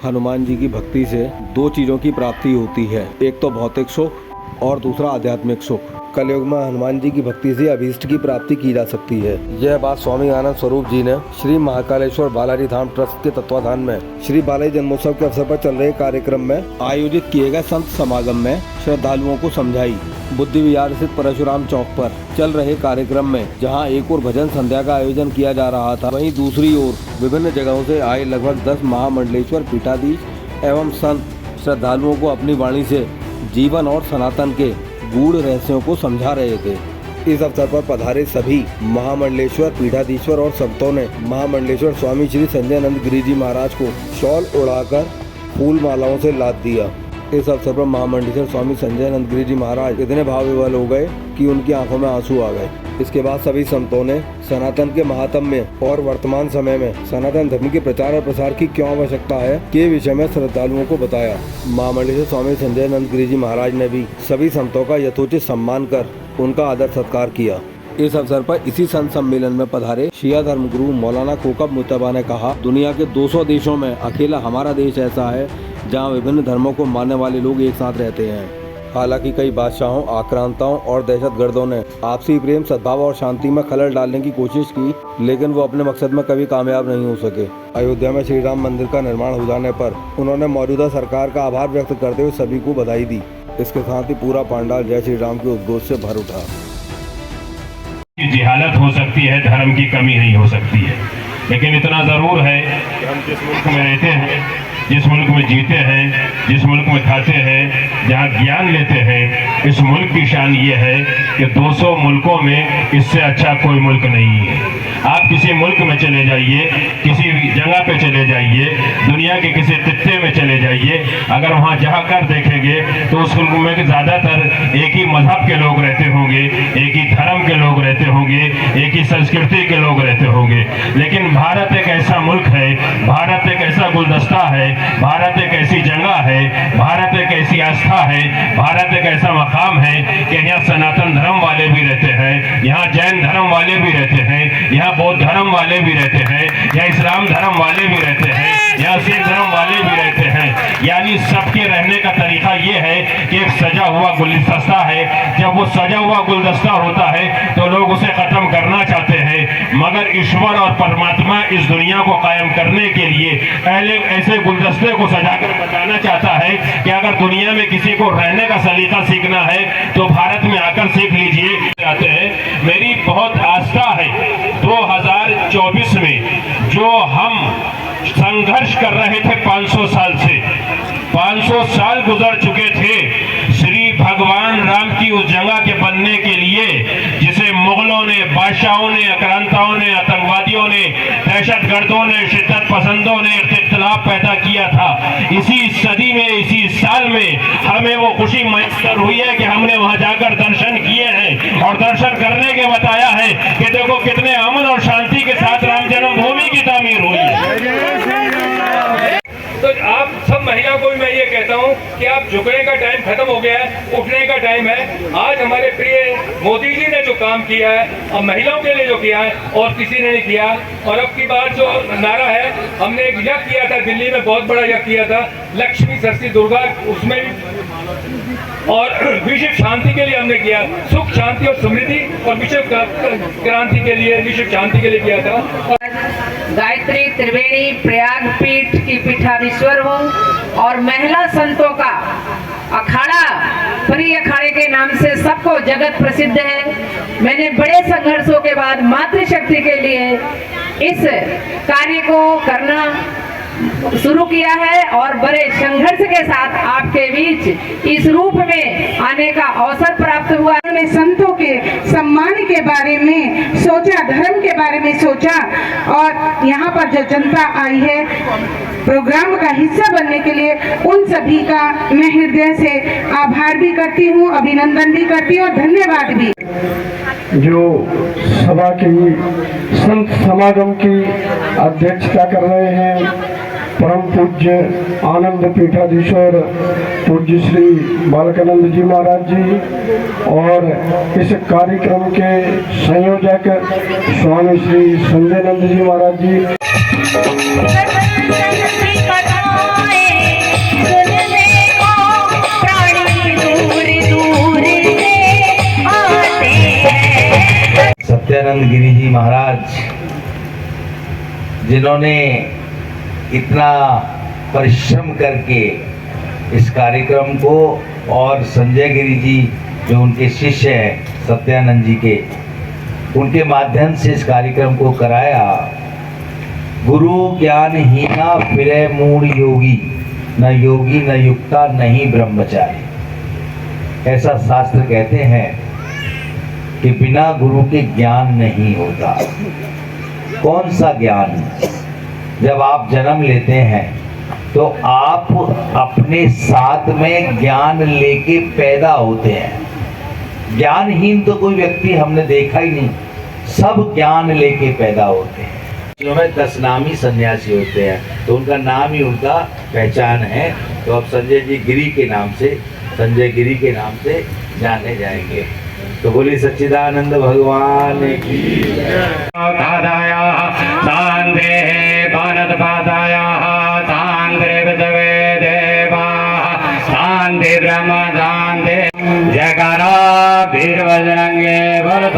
हनुमान जी की भक्ति से दो चीजों की प्राप्ति होती है, एक तो भौतिक सुख और दूसरा आध्यात्मिक सुख। कलयुग में हनुमान जी की भक्ति से अभीष्ट की प्राप्ति की जा सकती है। यह बात स्वामी आनंद स्वरूप जी ने श्री महाकालेश्वर बालाजी धाम ट्रस्ट के तत्वाधान में श्री बालाजी जन्मोत्सव के अवसर पर चल रहे कार्यक्रम में आयोजित किए गए संत समागम में श्रद्धालुओं को समझाई। बुद्धि विहार स्थित परशुराम चौक पर चल रहे कार्यक्रम में जहां एक ओर भजन संध्या का आयोजन किया जा रहा था, वहीं दूसरी ओर विभिन्न जगहों से आए लगभग 10 महामंडलेश्वर पीठाधीश एवं संत श्रद्धालुओं को अपनी वाणी से जीवन और सनातन के गूढ़ रहस्यों को समझा रहे थे। इस अवसर पर पधारे सभी महामंडलेश्वर पीठाधीश्वर और संतों ने महामंडलेश्वर स्वामी श्री संजय नंद गिरी जी महाराज को शॉल उड़ाकर फूल मालाओं से लाद दिया। इस अवसर पर महामंडलेश्वर स्वामी संजय नंद गिरी जी महाराज इतने भाव विवल हो गए कि उनकी आंखों में आंसू आ गए। इसके बाद सभी संतों ने सनातन के महात्म्य और वर्तमान समय में सनातन धर्म के प्रचार और प्रसार की क्यों आवश्यकता है के विषय में श्रद्धालुओं को बताया। महामंडलेश्वर स्वामी संजय नंद गिरी जी महाराज ने भी सभी संतों का यथोचित सम्मान कर उनका आदर सत्कार किया। इस अवसर पर इसी संत सम्मेलन में पधारे शिया धर्म गुरु मौलाना कोकब मुत्तबा ने कहा, दुनिया के 200 देशों में अकेला हमारा देश ऐसा है जहां विभिन्न धर्मों को मानने वाले लोग एक साथ रहते हैं। हालांकि कई बादशाहों, आक्रांताओं और दहशतगर्दों ने आपसी प्रेम, सद्भाव और शांति में खलल डालने की कोशिश की, लेकिन वो अपने मकसद में कभी कामयाब नहीं हो सके। अयोध्या में श्री राम मंदिर का निर्माण हो जाने पर उन्होंने मौजूदा सरकार का आभार व्यक्त करते हुए सभी को बधाई दी। इसके साथ ही पूरा पंडाल जय श्री राम के उद्घोष से भर उठा। जिहालत हो सकती है, धर्म की कमी नहीं हो सकती है, लेकिन इतना जरूर है कि हम जिस मुल्क में रहते हैं, जिस मुल्क में जीते हैं, जिस मुल्क में खाते हैं, जहाँ ज्ञान लेते हैं, इस मुल्क की शान ये है कि 200 मुल्कों में इससे अच्छा कोई मुल्क नहीं है। आप किसी मुल्क में चले जाइए, किसी जगह पे चले जाइए, दुनिया के किसी खित्ते में चले जाइए, अगर वहाँ जाकर देखेंगे तो उस मुल्क में ज़्यादातर एक ही मजहब के लोग रहते होंगे, एक ही धर्म के लोग रहते होंगे, एक ही संस्कृति के लोग रहते होंगे। लेकिन भारत एक ऐसा मुल्क है, भारत एक ऐसा गुलदस्ता है, भारत एक ऐसी जगह है, भारत एक ऐसी आस्था है, भारत एक ऐसा मकाम है कि यहाँ सनातन धर्म वाले भी रहते हैं, यहाँ जैन धर्म वाले भी रहते हैं, यहाँ बौद्ध धर्म वाले भी रहते हैं, यहाँ इस्लाम धर्म वाले भी रहते हैं, यहाँ सिख धर्म वाले भी रहते हैं। यानी सबके रहने का तरीका ये है कि एक सजा हुआ गुलदस्ता है। जब वो सजा हुआ गुलदस्ता होता है तो लोग उसे खत्म करना चाहते हैं, मगर ईश्वर और परमात्मा इस दुनिया को कायम करने के लिए पहले ऐसे गुलदस्ते को सजाकर बताना चाहता है कि अगर दुनिया में किसी को रहने का सलीका सीखना है तो भारत में आकर सीख लीजिए। आते हैं, मेरी बहुत आस्था है 2024 में जो हम संघर्ष कर रहे थे 500 साल से, 500 साल गुजर चुके थे श्री भगवान राम की उस जगह के बनने के लिए जिसे मुगलों ने, बादशाहों ने, आक्रांताओं ने, आतंकवादियों ने, दहशतगर्दों ने, शिद्दत पसंदों ने इख्तिलाफ पैदा किया था। इसी सदी में, इसी साल में हमें वो खुशी मैसर हुई है कि हमने वहां जाकर दर्शन किए हैं और दर्शन करने के बताया है कि देखो कितने अमन और शांति के साथ राम जन्मभूमि की तामीर हुई है। तो आप सब महिला को भी मैं ये कहता हूँ कि आप झुकने का टाइम खत्म हो गया है, उठने का टाइम है। आज हमारे प्रिय मोदी जी ने जो काम किया है और महिलाओं के लिए जो किया है और किसी ने नहीं किया। और अब की बार जो नारा है, हमने एक यज्ञ किया था दिल्ली में, बहुत बड़ा यज्ञ किया था, लक्ष्मी सरस्वती दुर्गा, उसमें भी, और विश्व शांति के लिए हमने किया, सुख शांति और समृद्धि और विश्व क्रांति के लिए, विश्व शांति के लिए किया था। गायत्री त्रिवेणी प्रयाग पीठ की पीठाधीश्वर हूँ और महिला संतों का अखाड़ा परी अखाड़े के नाम से सबको जगत प्रसिद्ध है। मैंने बड़े संघर्षों के बाद मातृशक्ति के लिए इस कार्य को करना शुरू किया है और बड़े संघर्ष के साथ आपके बीच इस रूप में आने का अवसर प्राप्त हुआ। मैं संतों के सम्मान के बारे में सोचा, धर्म के बारे में सोचा और यहाँ पर जो जनता आई है प्रोग्राम का हिस्सा बनने के लिए, उन सभी का मैं हृदय से आभार भी करती हूँ, अभिनंदन भी करती हूँ और धन्यवाद भी। जो सभा की संत समागम की अध्यक्षता कर रहे हैं परम पूज्य आनंद पीठाधीश्वर पूज्य श्री बालकानंद जी महाराज जी और इस कार्यक्रम के संयोजक स्वामी श्री संजय नंद जी महाराज जी। आनंद गिरी जी महाराज, जिन्होंने इतना परिश्रम करके इस कार्यक्रम को, और संजय गिरी जी जो उनके शिष्य हैं सत्यानंद जी के, उनके माध्यम से इस कार्यक्रम को कराया। गुरु ज्ञानहीना फिरे मूढ़ योगी, न योगी न युक्ता नहीं ब्रह्मचारी। ऐसा शास्त्र कहते हैं कि बिना गुरु के ज्ञान नहीं होता। कौन सा ज्ञान? जब आप जन्म लेते हैं तो आप अपने साथ में ज्ञान लेके पैदा होते हैं। ज्ञानहीन तो कोई व्यक्ति हमने देखा ही नहीं, सब ज्ञान लेके पैदा होते हैं। में 10 नामी सन्यासी होते हैं, तो उनका नाम ही उनका पहचान है। तो अब संजय जी गिरी के नाम से, संजय गिरी के नाम से जाने जाएंगे। तो बोली सच्चिदानंद भगवान की दादाया सांदे भारत पादाया सांदे विदवे देवा सांदे ब्रह्म सांदे जयकारा वीर बजरंगे बल